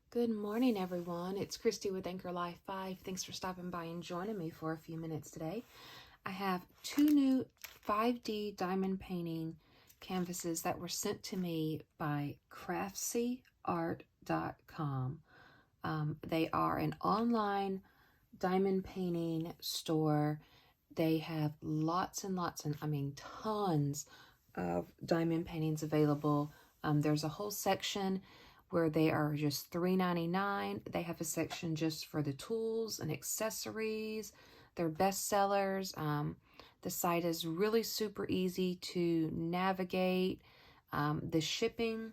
Good morning, everyone. It's Christy with Anchor Life 5. Thanks for stopping by and joining me for a few minutes today. I have two new 5D diamond painting canvases that were sent to me by CraftsyArt.com. They are an online diamond painting store. They have lots and lots, and tons of diamond paintings available. There's a whole section where they are just $3.99. They have a section just for the tools and accessories. They're bestsellers. The site is really super easy to navigate. The shipping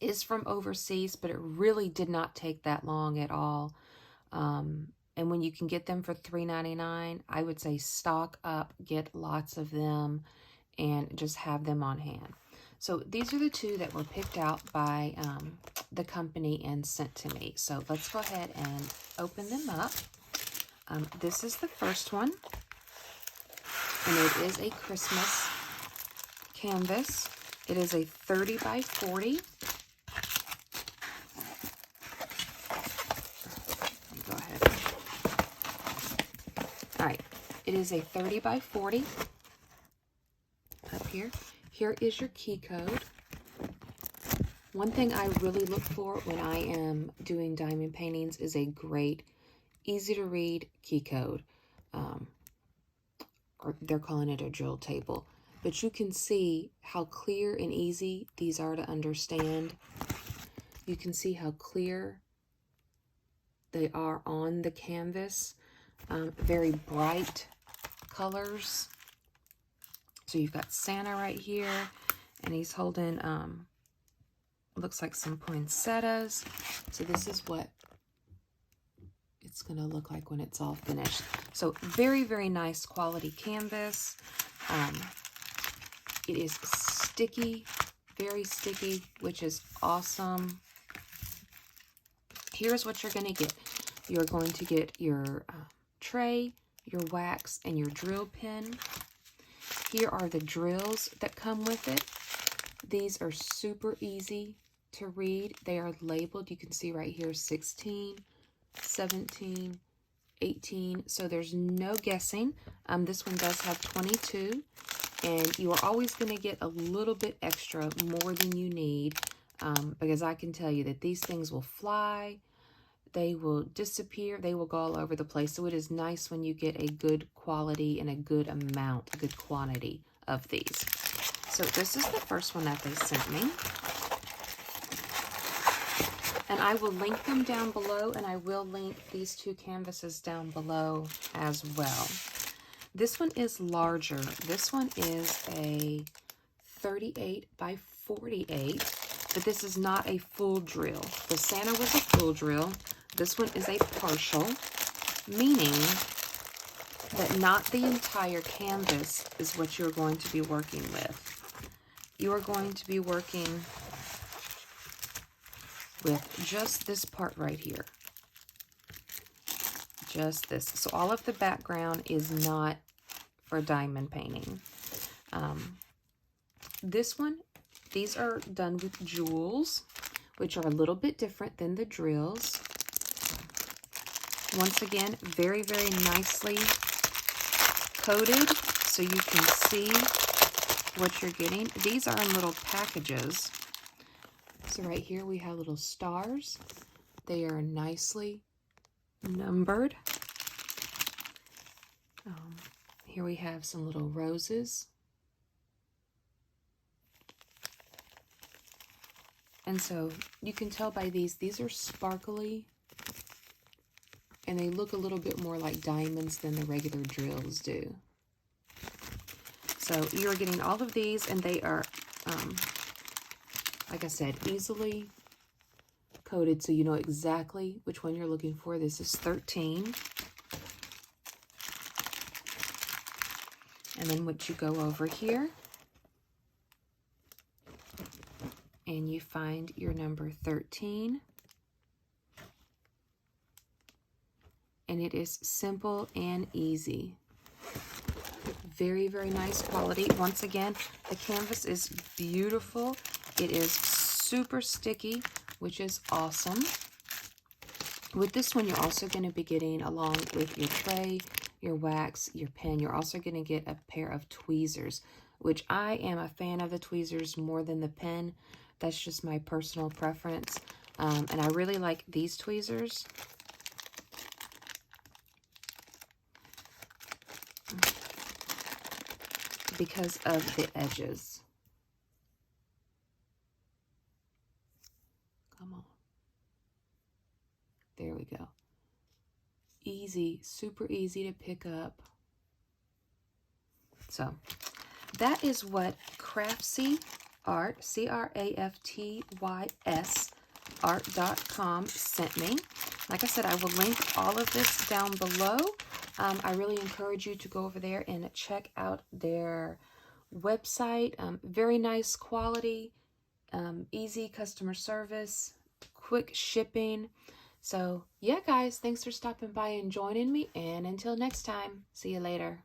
is from overseas, but it really did not take that long at all. And when you can get them for $3.99, I would say stock up, get lots of them, and just have them on hand. So these are the two that were picked out by the company and sent to me. So let's go ahead and open them up. This is the first one, and it is a Christmas canvas. It is a 30 by 40. Go ahead. All right, it is a 30 by 40 up here. Here is your key code. One thing I really look for when I am doing diamond paintings is a great, easy to read key code. Or they're calling it a drill table. But you can see how clear and easy these are to understand. You can see how clear they are on the canvas. Very bright colors. So you've got Santa right here, and he's holding, looks like some poinsettias. So this is what it's going to look like when it's all finished. So very, very nice quality canvas. It is sticky, very sticky, which is awesome. Here's what you're going to get. You're going to get your tray, your wax, and your drill pen. Here are the drills that come with it. These are super easy to read. They are labeled. You can see right here 16, 17, 18. So there's no guessing. This one does have 22. And you are always going to get a little bit extra, more than you need. Because I can tell you that these things will fly. They will disappear. They will go all over the place. So it is nice when you get a good quality and a good amount, a good quantity of these. So this is the first one that they sent me. And I will link them down below, and I will link these two canvases down below as well. This one is larger. This one is a 38 by 48, but this is not a full drill. The Santa was a full drill. This one is a partial, meaning that not the entire canvas is what you're going to be working with. You are going to be working with just this part right here. Just this. So all of the background is not for diamond painting. This one, these are done with jewels, which are a little bit different than the drills. Once again, very, very nicely coated so you can see what you're getting. These are in little packages. So right here we have little stars. They are nicely numbered. Here we have some little roses. And so you can tell by these are sparkly. And they look a little bit more like diamonds than the regular drills do. So you're getting all of these, and they are, like I said, easily coated so you know exactly which one you're looking for. This is 13. And then once you go over here, and you find your number 13. And it is simple and easy. Very, very nice quality. Once again, the canvas is beautiful. It is super sticky. which is awesome. With this one, you're also going to be getting, along with your tray, your wax, your pen, you're also going to get a pair of tweezers, which I am a fan of the tweezers more than the pen. That's just my personal preference. And I really like these tweezers. Because of the edges. Come on. There we go. Easy, super easy to pick up. So that is what Craftsy Art, CRAFTYS art.com sent me. Like I said, I will link all of this down below. I really encourage you to go over there and check out their website. Very nice quality, easy customer service, quick shipping. So yeah, guys, thanks for stopping by and joining me. And until next time, see you later.